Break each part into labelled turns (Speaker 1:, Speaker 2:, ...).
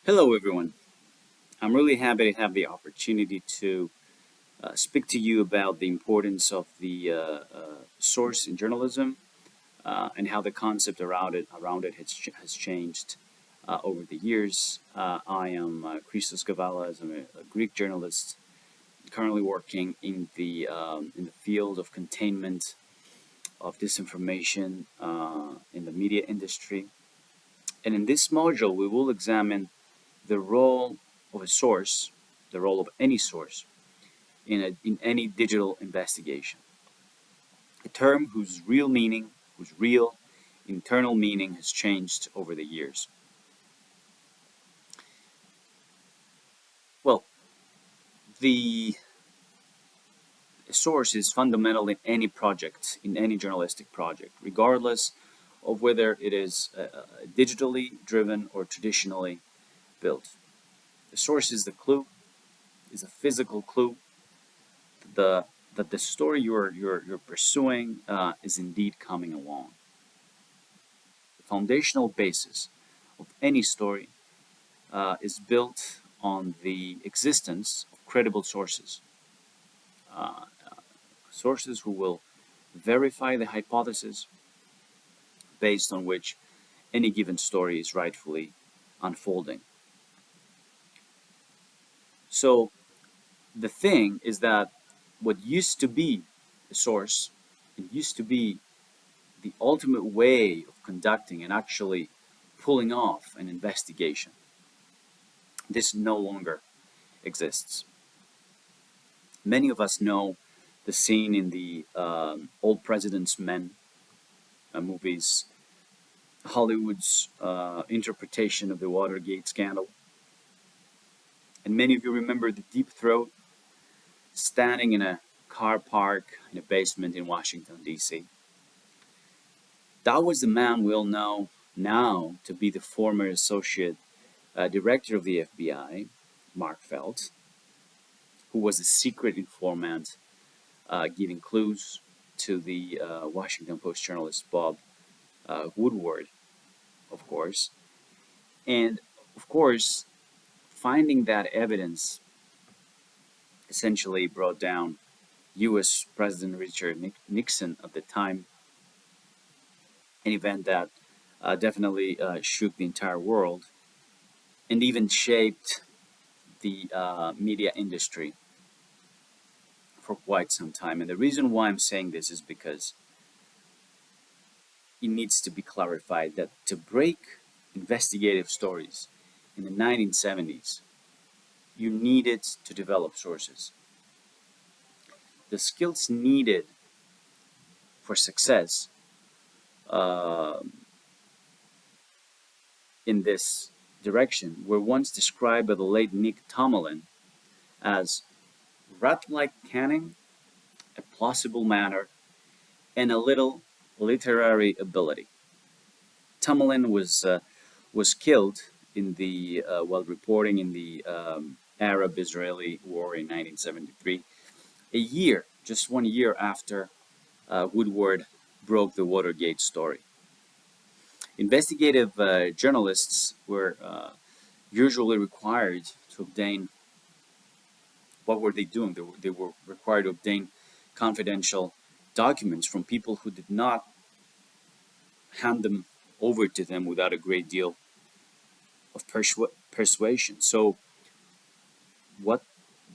Speaker 1: Hello, everyone. I'm really happy to have the opportunity to speak to you about the importance of the source in journalism and how the concept around it has changed over the years. I am Christos Gavalas. I'm a Greek journalist currently working in the field of containment of disinformation in the media industry. And in this module, we will examine the role of a source, the role of any source in any digital investigation. A term whose real internal meaning has changed over the years. Well, the source is fundamental in any project, in any journalistic project, regardless of whether it is digitally driven or traditionally built. The source is the clue, is a physical clue the that the story you're pursuing is indeed coming along. The foundational basis of any story is built on the existence of credible sources, uh, sources who will verify the hypothesis based on which any given story is rightfully unfolding. So the thing is that what used to be a source, it used to be the ultimate way of conducting and actually pulling off an investigation. This no longer exists. Many of us know the scene in the Old President's Men movies, Hollywood's interpretation of the Watergate scandal. And many of you remember the Deep Throat standing in a car park in a basement in Washington, D.C. That was the man we all know now to be the former associate director of the FBI, Mark Felt, who was a secret informant giving clues to the Washington Post journalist Bob Woodward, of course. And of course, finding that evidence essentially brought down US President Richard Nixon at the time, an event that definitely shook the entire world and even shaped the media industry for quite some time. And the reason why I'm saying this is because it needs to be clarified that to break investigative stories in the 1970s, you needed to develop sources. The skills needed for success uh, in this direction were once described by the late Nick Tomlin as rat-like canning, a plausible manner, and a little literary ability. Tomlin was killed in the while reporting in the Arab-Israeli War in 1973, just 1 year after Woodward broke the Watergate story. Investigative journalists were usually required to obtain. What were they doing? They were required to obtain confidential documents from people who did not hand them over to them without a great deal of persuasion. So, what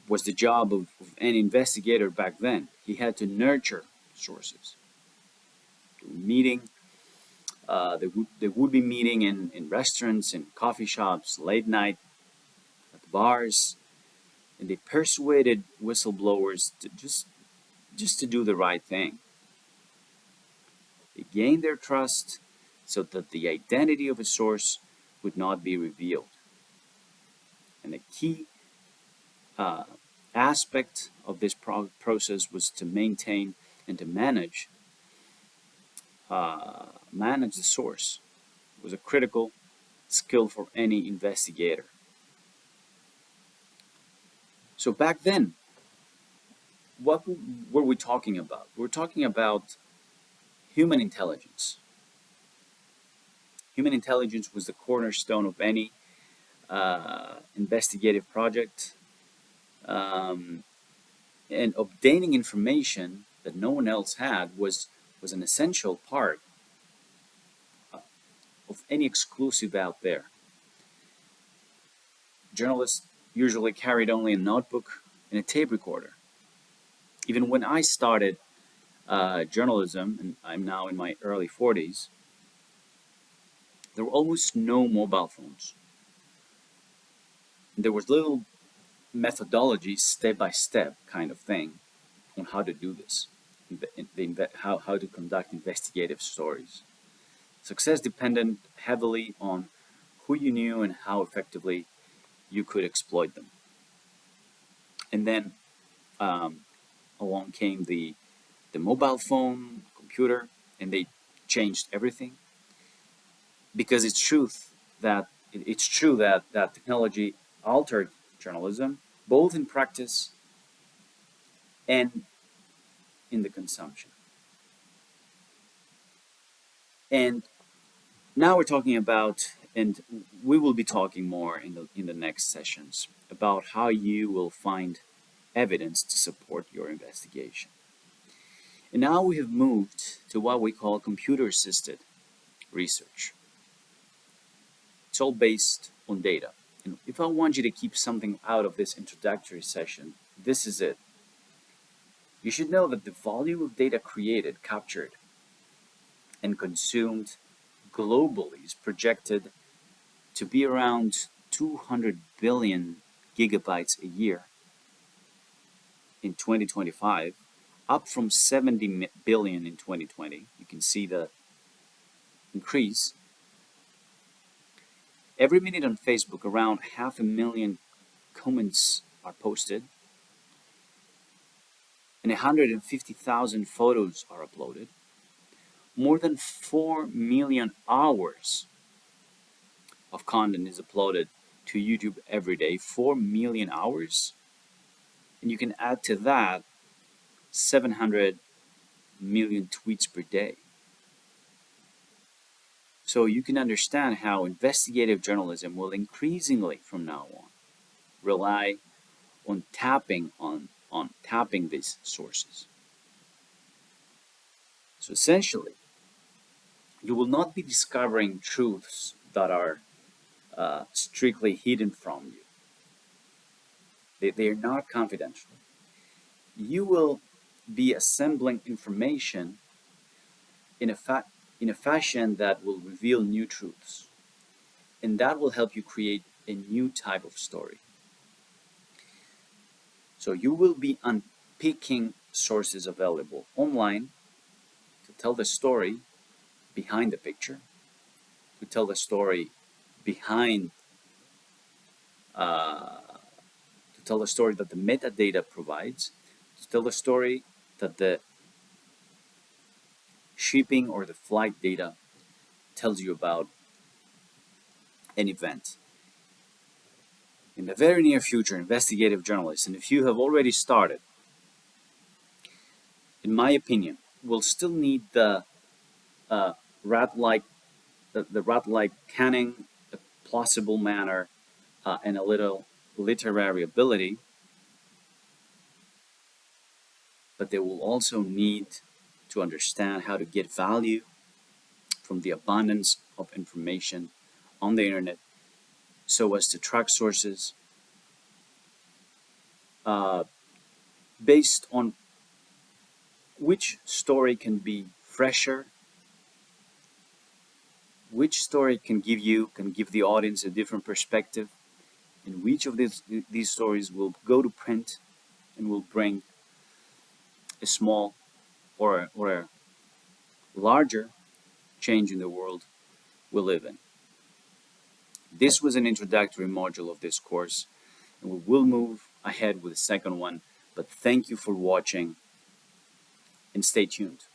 Speaker 1: was the job of an investigator back then? He had to nurture sources. Meeting, they would be meeting in restaurants, in coffee shops, late night, at the bars, and they persuaded whistleblowers to just to do the right thing. They gained their trust so that the identity of a source would not be revealed. And the key uh, aspect of this process was to maintain and to manage the source. It was a critical skill for any investigator. So back then, what were we talking about? We're talking about human intelligence. Human intelligence was the cornerstone of any investigative project, um, and obtaining information that no one else had was an essential part of any exclusive out there. Journalists usually carried only a notebook and a tape recorder. Even when I started journalism, and I'm now in my early 40s, there were almost no mobile phones. There was little methodology, step by step kind of thing on how to do this, how to conduct investigative stories. Success depended heavily on who you knew and how effectively you could exploit them. And then um, along came the mobile phone, computer, and they changed everything. Because it's true that technology altered journalism, both in practice and in the consumption. And now we're talking about, and we will be talking more in the next sessions about how you will find evidence to support your investigation. And now we have moved to what we call computer-assisted research. It's all based on data. And if I want you to keep something out of this introductory session, this is it. You should know that the volume of data created, captured, and consumed globally is projected to be around 200 billion gigabytes a year in 2025, up from 70 billion in 2020. You can see the increase. Every minute on Facebook, around 500,000 comments are posted, and 150,000 photos are uploaded. More than 4 million hours of content is uploaded to YouTube every day. 4 million hours. And you can add to that 700 million tweets per day. So you can understand how investigative journalism will increasingly from now on rely on tapping these sources. So essentially, you will not be discovering truths that are strictly hidden from you. They are not confidential. You will be assembling information in a fashion that will reveal new truths, and that will help you create a new type of story. So you will be unpicking sources available online to tell the story behind the picture, to tell the story behind, to tell the story that the metadata provides, to tell the story that the shipping or the flight data tells you about an event. In the very near future, investigative journalists, and if you have already started, in my opinion, will still need the rat-like canning, a plausible manner, and a little literary ability, but they will also need to understand how to get value from the abundance of information on the internet so as to track sources based on which story can be fresher, which story can give the audience a different perspective, and which of these stories will go to print and will bring a small or a larger change in the world we live in. This was an introductory module of this course, and we will move ahead with the second one, but thank you for watching and stay tuned.